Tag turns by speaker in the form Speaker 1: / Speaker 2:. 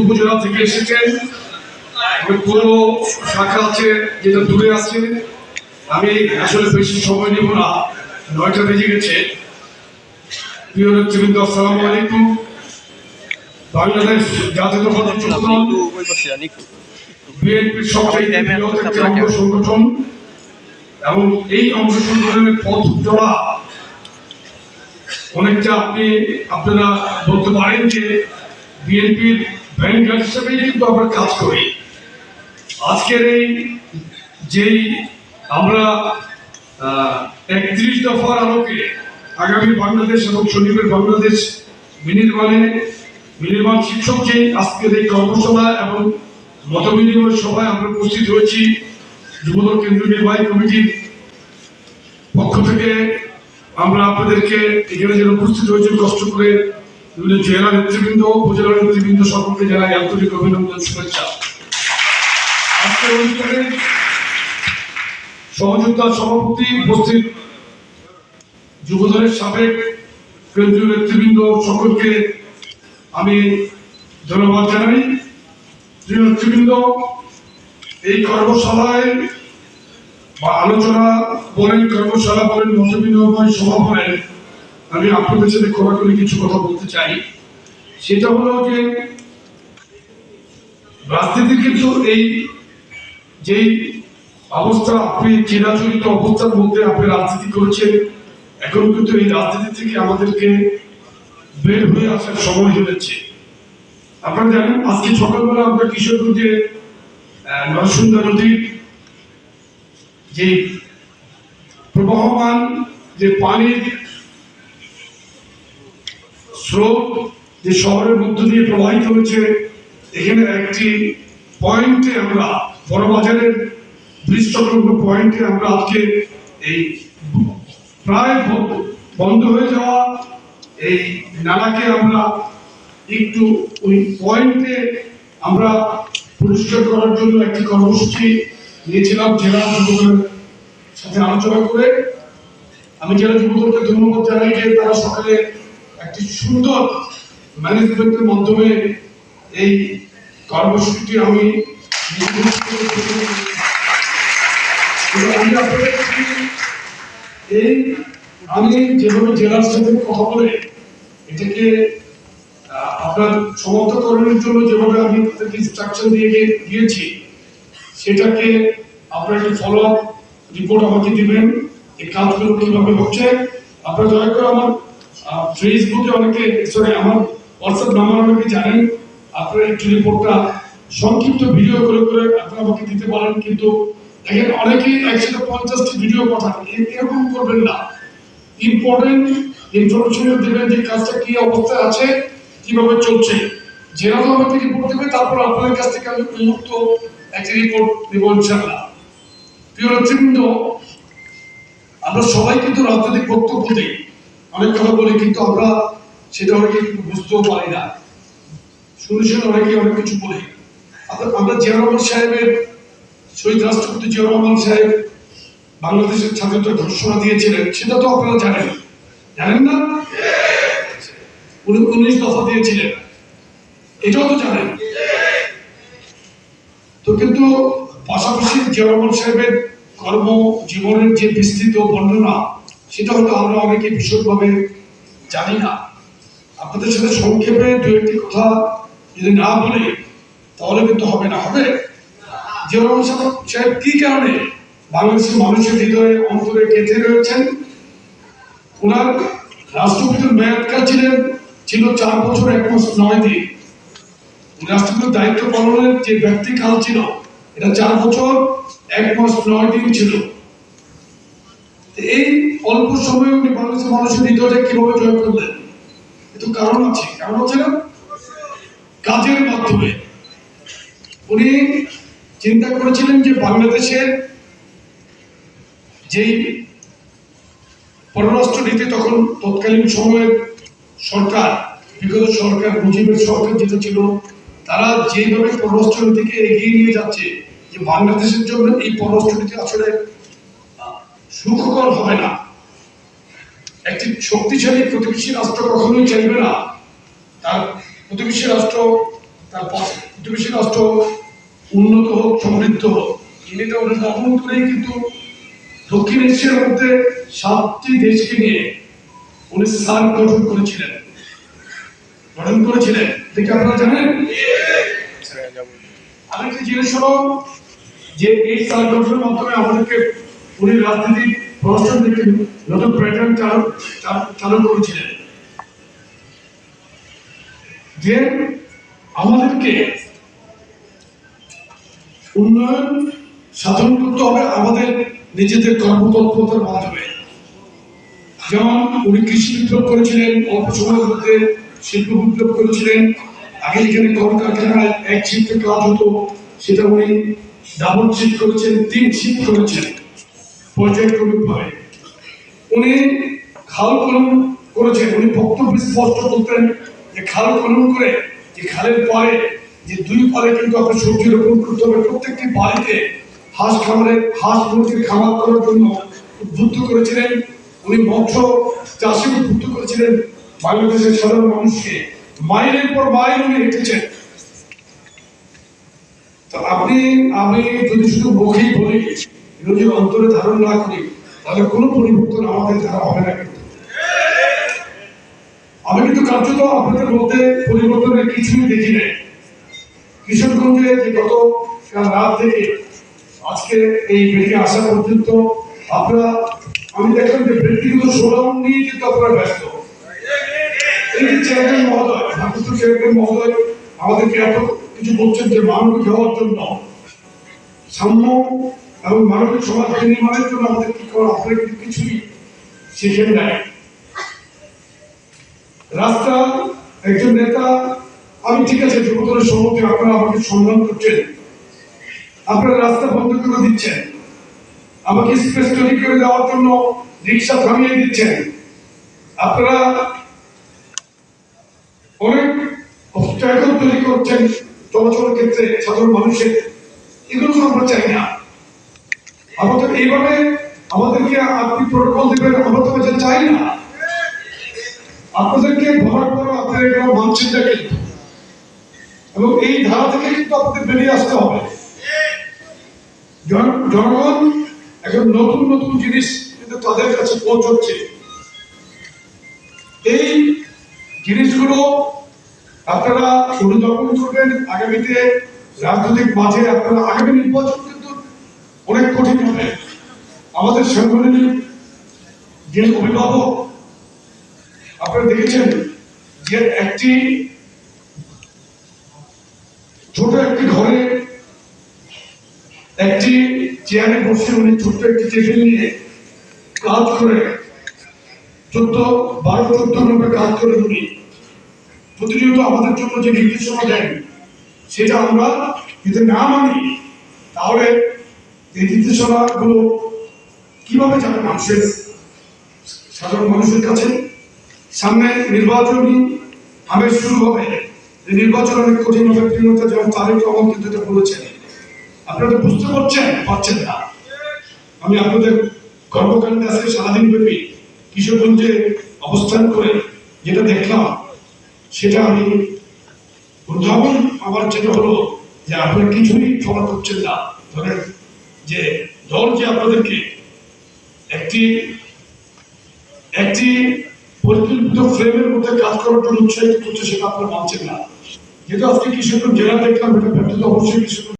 Speaker 1: উপজেলা থেকে এসেছেন, পুরো শাখা আছে যেটা দূরে আছে। আমি আসলে বেশি সময় নেব না, 9টা বেজে গেছে। প্রিয় নেতৃবৃন্দ, আসসালামু আলাইকুম। বাংলাদেশ জাতীয়তাবাদী যুবদল বিএনপির সবচেয়ে বৃহৎ একটি অঙ্গ সংগঠন এবং এই অঙ্গ সংগঠনের পথ চলা অনেকটা আপনারা বলতে পারেন যে বিএনপির ভ্যানগার্ড হিসেবেই কিন্তু আমরা কাজ করি। আজকের এই যেই আমরা 31 দফার আলোকে আগামী বাংলাদেশ এবং শনিবার বাংলাদেশ বিনির্মাণ শিক্ষক যে আজকের এই কর্মশালা এবং মত বিনিময় সভায় আমরা উপস্থিত হয়েছি, যুবদল কেন্দ্রীয় নির্বাহী কমিটির পক্ষ থেকে আমরা আপনাদেরকে এখানে যেন উপস্থিত হয়েছেন কষ্ট করে বিভিন্ন জেলা নেতৃবৃন্দ, উপজেলা নেতৃবৃন্দ সকলকে জানাই আন্তরিক অভিনন্দন, শুভেচ্ছা। আজকের অনুষ্ঠানে সহযোগিতা সভাপতি উপস্থিত যুবদলের সাবেক কেন্দ্রীয় নেতৃবৃন্দ সকলকে আমি ধন্যবাদ জানাই। প্রিয় নেতৃবৃন্দ, এই কর্মশালায় বা আলোচনা বলেন, কর্মশালা বলেন, মত বিনিময় সভা বলেন, আমি আপনাদের সাথে খোলাখুলি কিছু কথা বলতে চাই। সেটা হলো যে রাজনীতির কিন্তু এই যেই অবস্থা, আপনি চিরাচরিত অবস্থার মধ্যে আপনি রাজনীতি করেছেন, এখন কিন্তু এই রাজনীতি থেকে আমাদেরকে বের হয়ে আসার সময় হয়েছে। আপনারা জানেন আজকে সকালবেলা আমরা কিশোরগঞ্জে নরসুন্দা নদীর যে প্রবাহমান যে পানির স্রোত যে শহরের মধ্য দিয়ে প্রবাহিত হয়েছে, এখানে একটি পয়েন্টে আমরা বড়বাজারের ব্রিজ সংলগ্ন পয়েন্টে আমরা আজকে এই প্রায় বন্ধ হয়ে যাওয়া এই নালাকে আমরা একটু ওই পয়েন্টে আমরা পরিষ্কার করার জন্য একটি কর্মসূচি নিয়েছিলাম জেলা যুবদলের সাথে আলোচনা করে। আমি জেলা যুবদলকে ধন্যবাদ জানাই যে তারা সকালে একটি সুন্দর ম্যানেজমেন্টের মাধ্যমে এই কর্মসূচিটি আমি যেভাবে জেলার সাথে কথা বলে এটাকে আপনার সমাপ্তকরণের জন্য যেভাবে আমি তাদেরকে ইনস্ট্রাকশন দিয়ে দিয়েছি, সেটাকে আপনার একটি ফলো আপ রিপোর্ট আমাকে দিবেন, এই কাজগুলো কিভাবে হচ্ছে। আপনারা দয়া করে আমার ফেসবুকে আমার হোয়াটসঅ্যাপ নাম্বার অনেকে জানেন, আপনারা একটু রিপোর্টটা সংক্ষিপ্ত ভিডিও করে আপনারা আমাকে দিতে পারেন। কিন্তু দেখেন অনেকেই 150টি ভিডিও পাঠান, এরকম করবেন না। ইম্পর্টেন্ট ইনফরমেশন দেবেন যে কাজটা কি অবস্থায় আছে, কিভাবে চলছে। জেনারেল আমাকে রিপোর্ট দেবে, তারপর আপনাদের কাছ থেকে আমি উন্মুক্ত একটি রিপোর্ট দেব ইনশাআল্লাহ। প্রিয় নেতৃবৃন্দ, আমরা সবাই কিন্তু রাজনৈতিক বক্তব্য দিই, অনেক কথা বলি, কিন্তু আমরা সেটা অনেকে বুঝতেও পারি না। শুনে অনেকে অনেক কিছু বলি। আমরা জিয়া রহমান সাহেবের, শহীদ রাষ্ট্রপতি জিয়া রহমান সাহেব বাংলাদেশের স্বাধীনতা ঘোষণা দিয়েছিলেন, সেটা তো আপনারা জানেন না? 19 দফা দিয়েছিলেন, এটাও তো জানেন। তো কিন্তু পাশাপাশি জিয়া রহমান সাহেবের কর্মজীবনের যে বিস্তৃত বর্ণনা, সেটা হয়তো আমরা অনেকে বিশদভাবে জানি না। আপনাদের সাথে সংক্ষেপে দু একটি কথা যদি না বলি তাহলে কিন্তু হবে না। জিয়া রহমান সাহেব কি কারণে বাংলাদেশের মানুষের হৃদয়ে অন্তরে গেঁথে রয়েছেন? ওনার রাষ্ট্রপতির মেয়াদকাল ছিল 4 বছর 1 মাস 9 দিন। রাষ্ট্রপতির দায়িত্ব পালনের যে ব্যক্তিকাল ছিল, এটা 4 বছর 1 মাস 9 দিন ছিল। এই অল্প সময়ে উনি বাংলাদেশের মানুষের হৃদয়ে কিভাবে জয় করলেন? এত কারণ আছে। কেমন হচ্ছে না? কাজের মাধ্যমে উনি চিন্তা করেছিলেন যে বাংলাদেশের যেই পররাষ্ট্র নীতি তখন তৎকালীন সময়ের সরকার, বিগত সরকার, মুজিবের সরকার যেটা ছিল, তারা যেভাবে পররাষ্ট্র নীতিকে এগিয়ে নিয়ে যাচ্ছে, যে বাংলাদেশের জন্য এই পররাষ্ট্র নীতি আসলে সুখকর হবে না। একটি শক্তিশালী প্রতিবেশী রাষ্ট্র কখনোই চাইবে না তার প্রতিবেশী রাষ্ট্র উন্নত হোক, সমৃদ্ধ হোক। এটা ওরা দমন করেই কিন্তু দক্ষিণ এশিয়ার মধ্যে 7টি দেশকে নিয়ে উনি সার্ক গঠন করেছিলেন। দেখে আপনারা জানেন। আরেকটি জিনিস হলো যে এই সার্ক গঠনের মাধ্যমে আমাদেরকে উনি রাজনীতির প্রশ্ন থেকে নতুন প্যাটার্ন চালু করেছিলেন, যে আমাদেরকে উন্নয়ন সাধন করতে হবে আমাদের নিজেদের কর্মতৎপরতার মাধ্যমে। যেমন উনি কৃষি বিপ্লব করেছিলেন, অল্প সময়ের মধ্যে শিল্প বিপ্লব করেছিলেন। আগে এখানে কলকারখানায় এক শিফটে কাজ হতো, সেটা উনি ডাবল শিফট করেছেন, 3 শিফট করেছেন পর্যায়ক্রমিকভাবে। উনি খাল খনন করেছেন। উনি বক্তব্য স্পষ্ট বলতেন যে খাল খনন করে যে খালের পরে যে 2 পারে কিন্তু আপনার সবজি রোপণ করতে হবে। প্রত্যেকটি বাড়িতে হাঁস মুরগির খামার করার জন্য উদ্বুদ্ধ করেছিলেন। উনি মৎস্য চাষে উদ্বুদ্ধ করেছিলেন বাংলাদেশের সাধারণ মানুষকে। মাইলের পর মাইল উনি হেঁটেছেন। তো আমি যদি শুধু মুখেই বলি, যদি অন্তরে ধারণ না করি, তাহলে কোনো পরিবর্তন আমাদের দ্বারা হবে না। কিন্তু আমি কিন্তু কার্যত আপনাদের মধ্যে পরিবর্তনের কিছুই দেখি নাই। কিশোরগঞ্জে যে গত রাত থেকে আজকে এই বেরিয়ে আসা পর্যন্ত আমি দেখলাম যে ব্যক্তিগত সুনাম নিয়ে কিন্তু আপনারা ব্যস্ত। এই যে চেয়ারম্যান মহোদয়, ভারপ্রাপ্ত চেয়ারম্যান মহোদয় আমাদেরকে এত কিছু বলছেন যে মানবিক হওয়ার জন্য, সাম্য এবং মানবিক সমাজ নির্মাণের জন্য আমাদের কি করা, আপনারা কিন্তু কিছুই শিখেন নাই। রাস্তা একজন নেতা, আমি ঠিক আছে যুবদলের সভাপতি, আপনারা আমাকে সম্মান করছেন, আপনারা রাস্তা বন্ধ করে দিচ্ছেন, আমাকে স্পেস তৈরি করে দেওয়ার জন্য রিক্সা থামিয়ে দিচ্ছেন, আপনারা অনেক অবস্ট্যাকল তৈরি করছেন চলাচলের ক্ষেত্রে সাধারণ মানুষের। এগুলো তো আমরা চাই না। আমাদের এইভাবে আমাদেরকে আপনি প্রোটোকল দেবেন, আমরা তো চাই না। আপনাদেরকে ভরার পর আপনারা এগুলো মানছেন না কিন্তু, এবং এই ধারা থেকে কিন্তু আপনাদের বেরিয়ে আসতে হবে। জনগণ এখন নতুন নতুন জিনিস কিন্তু তাদের কাছে পৌঁছচ্ছে। এই জিনিসগুলো আপনারা অনুধাবন করবেন। আগামীতে রাজনৈতিক মাঝে আপনারা আগামী নির্বাচন কিন্তু অনেক কঠিন হবে। আমাদের সাংগঠনিক যে অভিভাবক, আপনারা দেখেছেন যে ছোট একটি ঘরে একটি চেয়ারে বসে উনি ছোট্ট একটি টেবিল নিয়ে কাজ করে 12-14 ঘন্টা কাজ করে উনি প্রতিনিয়ত আমাদের জন্য যে নির্দেশনা দেন, সেটা আমরা যদি না মানি, তাহলে এই নির্দেশনাগুলো কিভাবে যাবে সাধারণ মানুষের কাছে? সামনে নির্বাচনী আমেজ শুরু হবে। নির্বাচন অনেক কঠিন হবে। প্রিয়তা যেমন তারেক রহমান কিন্তু এটা বলেছেন। আপনারা বুঝতে পারছেন না। আমি আপনাদের কর্মকাণ্ডে আজকে সারাদিন ব্যাপী কিশোরগঞ্জে অবস্থান করে যেটা দেখলাম, সেটা আমি উদ্ভাবন আমার যেটা হলো যে আপনারা কিছুই ফলো করছেন না। ধরেন যে দল যে আপনাদেরকে একটি পরিকল্পিত ফ্রেমের মধ্যে কাজ করার জন্য উৎসাহিত করছে, সেটা আপনারা মানছেন না। যেটা আজকে কিশোরগঞ্জ জেলা দেখলাম, এটা ব্যর্থতা অবশ্যই কিশোরগঞ্জ